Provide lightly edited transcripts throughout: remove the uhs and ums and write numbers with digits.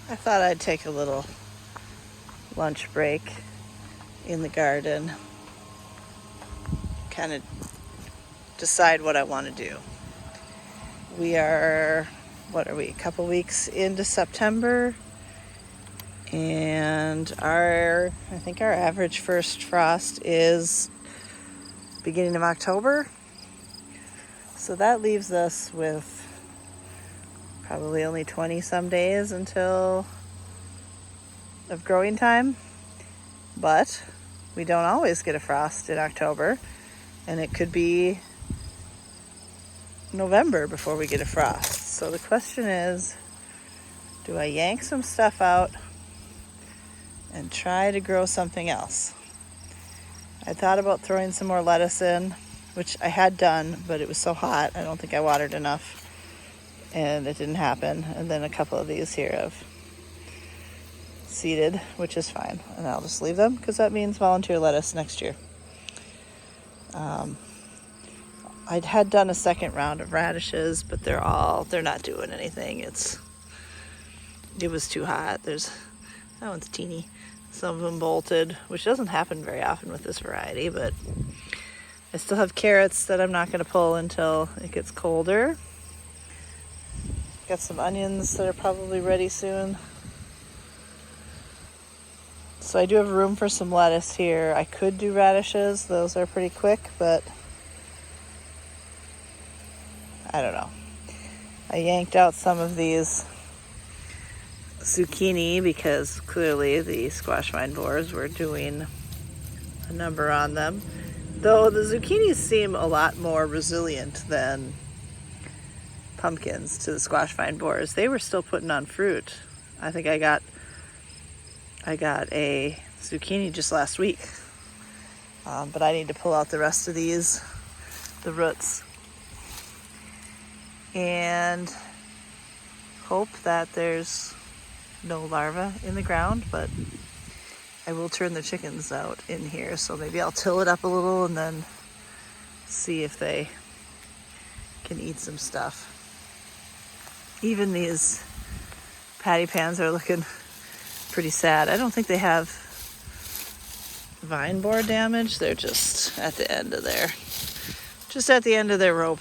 I thought I'd take a little lunch break in the garden, kind of decide what I want to do. We are, a couple weeks into September, and I think our average first frost is beginning of October. So that leaves us with probably only 20 some days until of growing time. But we don't always get a frost in October, and it could be November before we get a frost. So the question is, do I yank some stuff out and try to grow something else? I thought about throwing some more lettuce in, which I had done, but it was so hot, I don't think I watered enough, and it didn't happen. And then a couple of these here have seeded, which is fine, and I'll just leave them because that means volunteer lettuce next year. I had done a second round of radishes, but they're not doing anything. It was too hot. That one's teeny. Some of them bolted, which doesn't happen very often with this variety, but I still have carrots that I'm not going to pull until it gets colder. Got some onions that are probably ready soon. So I do have room for some lettuce here. I could do radishes. Those are pretty quick, but I don't know. I yanked out some of these zucchini because clearly the squash vine borers were doing a number on them. Though the zucchinis seem a lot more resilient than pumpkins to the squash vine borers. They were still putting on fruit. I think I got a zucchini just last week. But I need to pull out the rest of these, the roots, and hope that there's no larvae in the ground, but I will turn the chickens out in here, so maybe I'll till it up a little and then see if they can eat some stuff. Even these patty pans are looking pretty sad. I don't think they have vine borer damage. They're just at the end of their rope.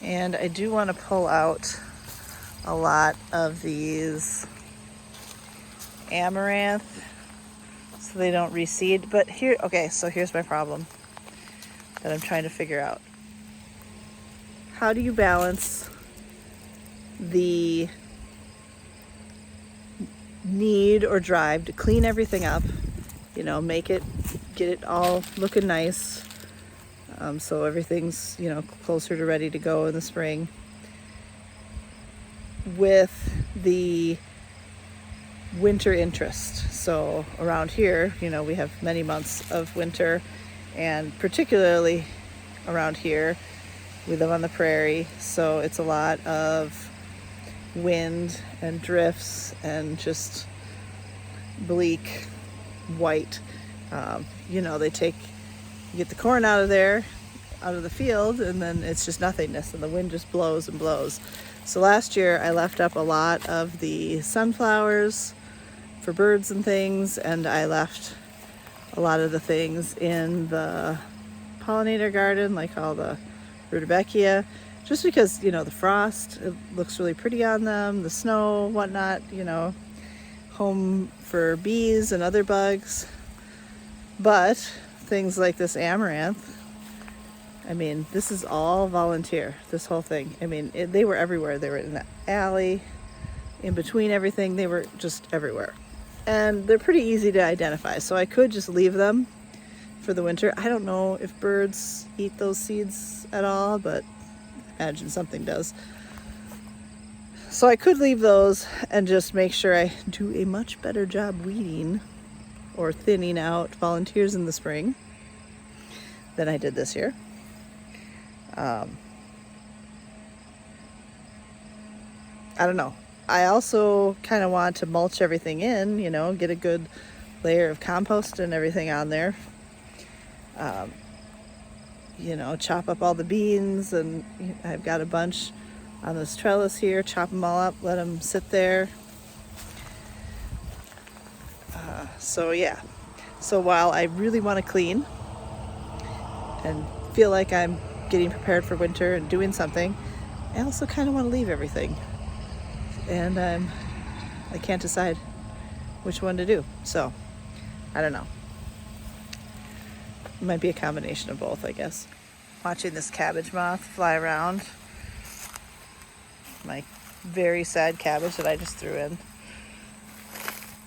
And I do want to pull out a lot of these amaranth so they don't reseed. But so here's my problem that I'm trying to figure out. How do you balance the need or drive to clean everything up, get it all looking nice, so everything's, closer to ready to go in the spring, with the winter interest? So around here, we have many months of winter, and particularly around here, we live on the prairie, so it's a lot of wind and drifts and just bleak white. You get the corn out of the field, and then it's just nothingness, and the wind just blows and blows. So last year I left up a lot of the sunflowers for birds and things, and I left a lot of the things in the pollinator garden, like all the rudbeckia, just because, the frost, it looks really pretty on them, the snow, whatnot, home for bees and other bugs. But things like this amaranth, this is all volunteer, this whole thing. They were everywhere. They were in the alley, in between everything. They were just everywhere. And they're pretty easy to identify, so I could just leave them for the winter. I don't know if birds eat those seeds at all, but I imagine something does. So I could leave those and just make sure I do a much better job weeding or thinning out volunteers in the spring than I did this year. I don't know. I also kind of want to mulch everything in, get a good layer of compost and everything on there. Chop up all the beans, and I've got a bunch on this trellis here, chop them all up, let them sit there. So yeah, so while I really want to clean and feel like I'm getting prepared for winter and doing something, I also kind of want to leave everything. And I can't decide which one to do. So I don't know. It might be a combination of both, I guess. Watching this cabbage moth fly around. My very sad cabbage that I just threw in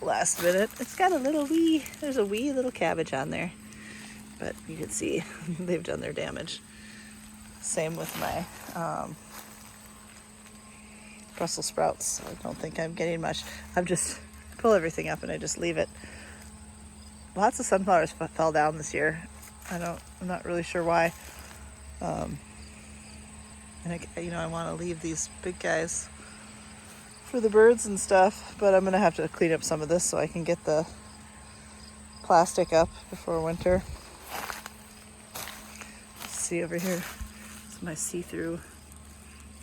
last minute. It's got there's a wee little cabbage on there. But you can see they've done their damage. Same with my Brussels sprouts. I don't think I'm getting much. I'm just pull everything up and I just leave it. Lots of sunflowers fell down this year. I'm not really sure why. And I want to leave these big guys for the birds and stuff, but I'm gonna have to clean up some of this so I can get the plastic up before winter. See over here, it's my see-through.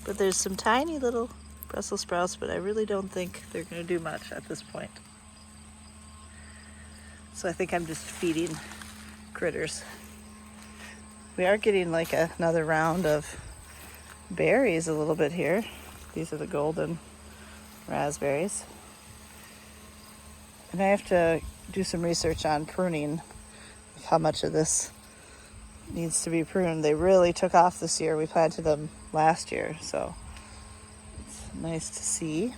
But there's some tiny little Brussels sprouts, but I really don't think they're gonna do much at this point. So I think I'm just feeding critters. We are getting like another round of berries a little bit here. These are the golden raspberries. And I have to do some research on pruning, like how much of this needs to be pruned. They really took off this year. We planted them last year, so it's nice to see.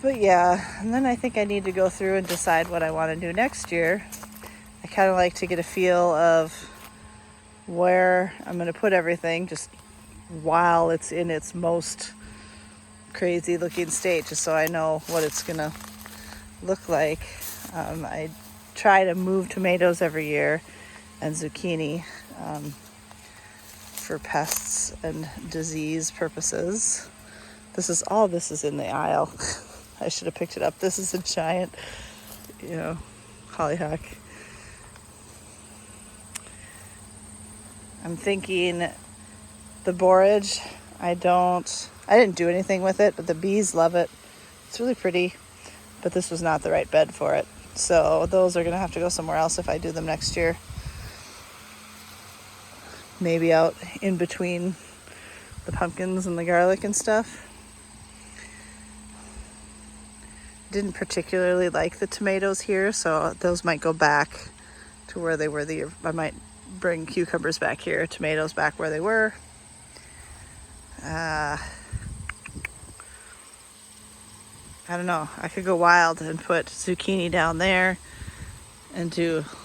But yeah, and then I think I need to go through and decide what I want to do next year. I kind of like to get a feel of where I'm going to put everything just while it's in its most crazy looking state, just so I know what it's going to look like. I try to move tomatoes every year and zucchini for pests and disease purposes. This is in the aisle. I should have picked it up. This is a giant, hollyhock. I'm thinking the borage, I didn't do anything with it, but the bees love it. It's really pretty, but this was not the right bed for it. So those are gonna have to go somewhere else if I do them next year. Maybe out in between the pumpkins and the garlic and stuff. Didn't particularly like the tomatoes here, so those might go back to where they were I might bring cucumbers back here, tomatoes back where they were. I don't know. I could go wild and put zucchini down there and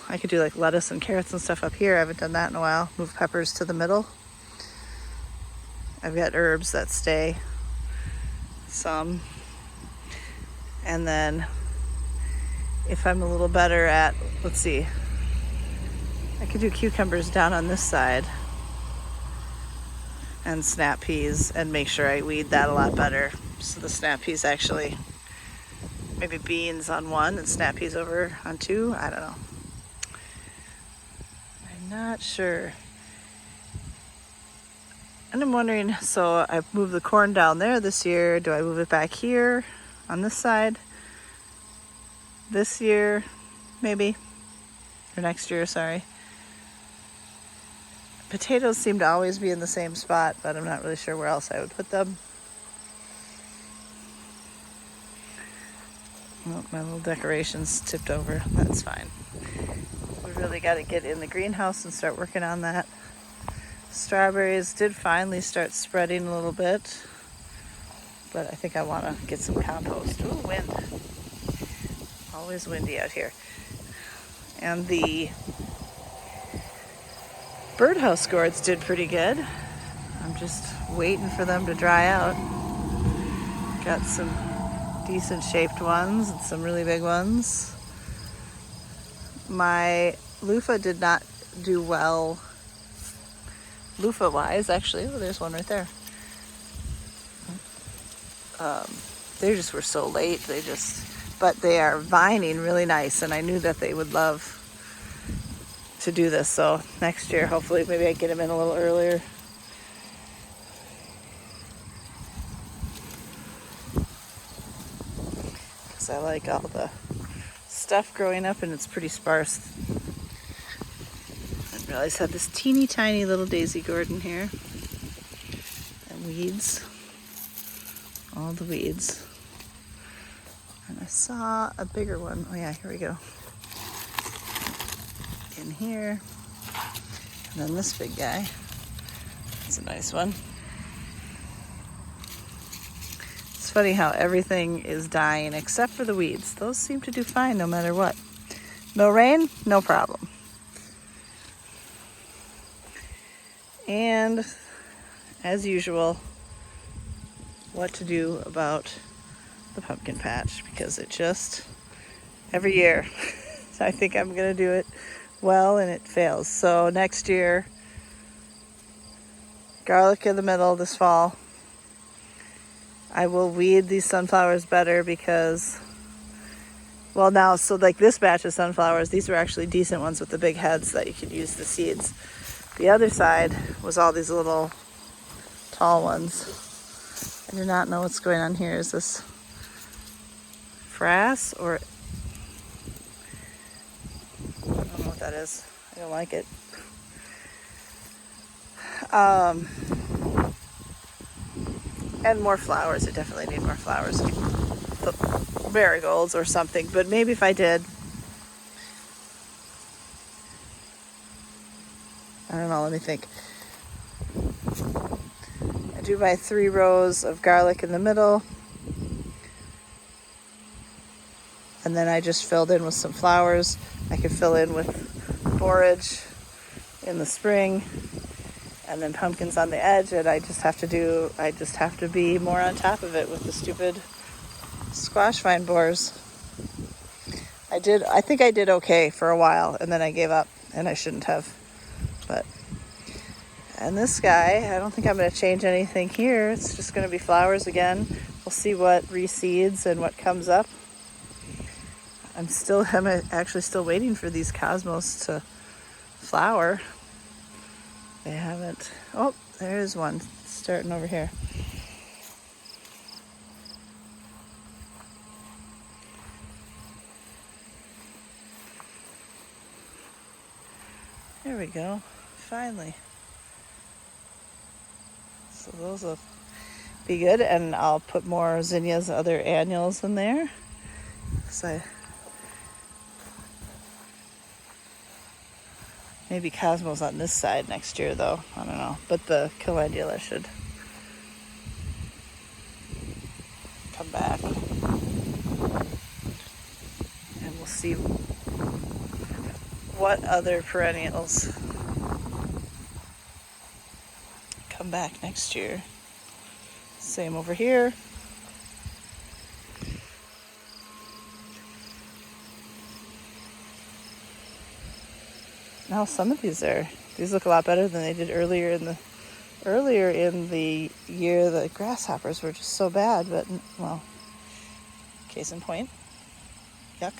I could do like lettuce and carrots and stuff up here. I haven't done that in a while. Move peppers to the middle. I've got herbs that stay. Some. And then if I'm a little better at, let's see, I could do cucumbers down on this side and snap peas and make sure I weed that a lot better. So the snap peas actually, maybe beans on one and snap peas over on two. I don't know. I'm not sure. And I'm wondering, so I moved the corn down there this year. Do I move it back here on this side this year, maybe? Or next year, sorry. Potatoes seem to always be in the same spot, but I'm not really sure where else I would put them. Oh, my little decorations tipped over. That's fine. We really got to get in the greenhouse and start working on that. Strawberries did finally start spreading a little bit, but I think I want to get some compost. Ooh, wind. Always windy out here. And the birdhouse gourds did pretty good. I'm just waiting for them to dry out. Got some decent shaped ones and some really big ones. My loofah did not do well loofah wise, actually. Oh, there's one right there. They just were so late. But they are vining really nice, and I knew that they would love to do this. So next year, hopefully, maybe I get them in a little earlier. Because I like all the stuff growing up, and it's pretty sparse. I didn't realize I had this teeny tiny little daisy Gordon here. And weeds. All the weeds. And I saw a bigger one. Oh yeah, here we go. In here. And then this big guy. It's a nice one. It's funny how everything is dying except for the weeds. Those seem to do fine no matter what. No rain, no problem. And as usual, what to do about the pumpkin patch, because it just, every year, I think I'm going to do it well and it fails. So next year, garlic in the middle this fall. I will weed these sunflowers better because, well now, so like this batch of sunflowers, these were actually decent ones with the big heads that you could use the seeds. The other side was all these little tall ones. I do not know what's going on here. Is this frass or, I don't know what that is. I don't like it. And more flowers. I definitely need more flowers. The marigolds or something. But maybe if I did, I don't know, let me think. I do my 3 rows of garlic in the middle. And then I just filled in with some flowers. I could fill in with borage in the spring. And then pumpkins on the edge, and I just have to be more on top of it with the stupid squash vine borers. I think I did okay for a while, and then I gave up, and I shouldn't have. And this guy, I don't think I'm going to change anything here. It's just going to be flowers again. We'll see what reseeds and what comes up. I'm actually still waiting for these cosmos to flower. They haven't. Oh, there is one starting over here. There we go. Finally. So those will be good, and I'll put more zinnias, other annuals in there. So maybe cosmos on this side next year, though. I don't know. But the calendula should come back. And we'll see what other perennials come back next year. Same over here. Now some of these look a lot better than they did earlier in the year. The grasshoppers were just so bad, but well, case in point, yuck.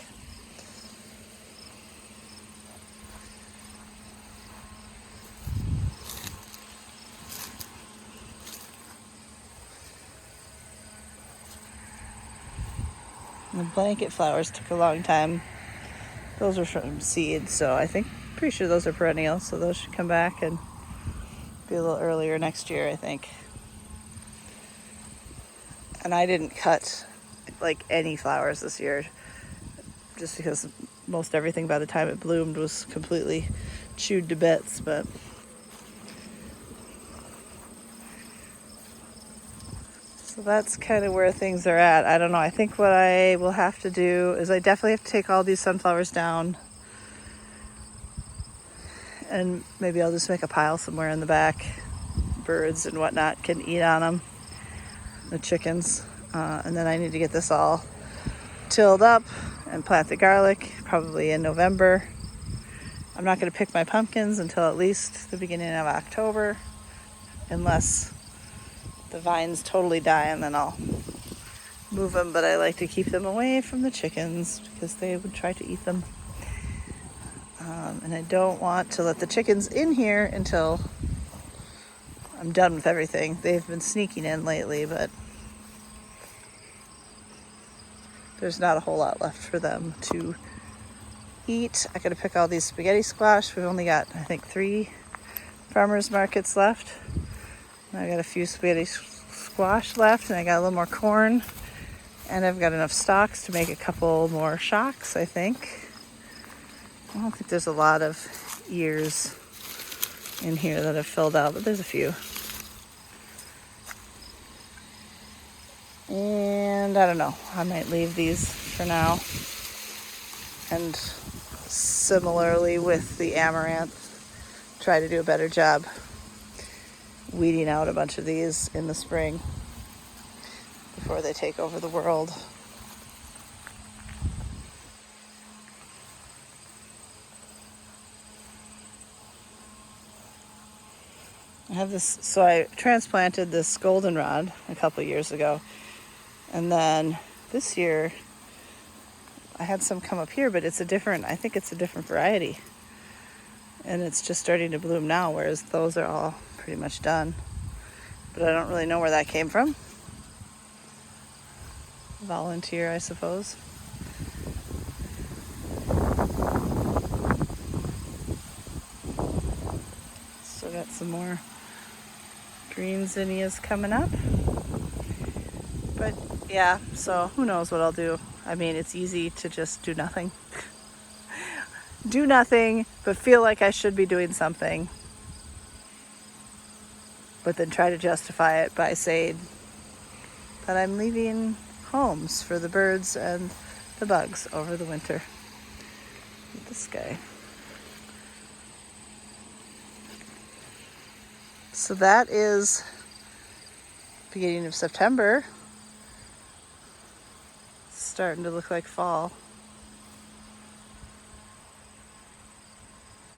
The blanket flowers took a long time. Those were from seeds, so pretty sure those are perennial, so those should come back and be a little earlier next year, I think. And I didn't cut like any flowers this year, just because most everything by the time it bloomed was completely chewed to bits, but so that's kind of where things are at. I don't know. I think what I will have to do is I definitely have to take all these sunflowers down. And maybe I'll just make a pile somewhere in the back. Birds and whatnot can eat on them. The chickens. And then I need to get this all tilled up and plant the garlic probably in November. I'm not going to pick my pumpkins until at least the beginning of October. Unless the vines totally die, and then I'll move them. But I like to keep them away from the chickens because they would try to eat them. And I don't want to let the chickens in here until I'm done with everything. They've been sneaking in lately, but there's not a whole lot left for them to eat. I gotta pick all these spaghetti squash. We've only got, I think, 3 farmers markets left. I got a few spaghetti squash left, and I got a little more corn, and I've got enough stalks to make a couple more shocks, I think. I don't think there's a lot of ears in here that I've filled out, but there's a few. And I don't know, I might leave these for now. And similarly with the amaranth, try to do a better job weeding out a bunch of these in the spring before they take over the world. I have this, so I transplanted this goldenrod a couple years ago, and then this year I had some come up here, but I think it's a different variety, and it's just starting to bloom now, whereas those are all pretty much done. But I don't really know where that came from. Volunteer, I suppose. Still got some more green zinnias coming up. But yeah, so who knows what I'll do. I mean, it's easy to just do nothing. Do nothing, but feel like I should be doing something. But then try to justify it by saying that I'm leaving homes for the birds and the bugs over the winter. Look at this guy. So that is beginning of September. It's starting to look like fall.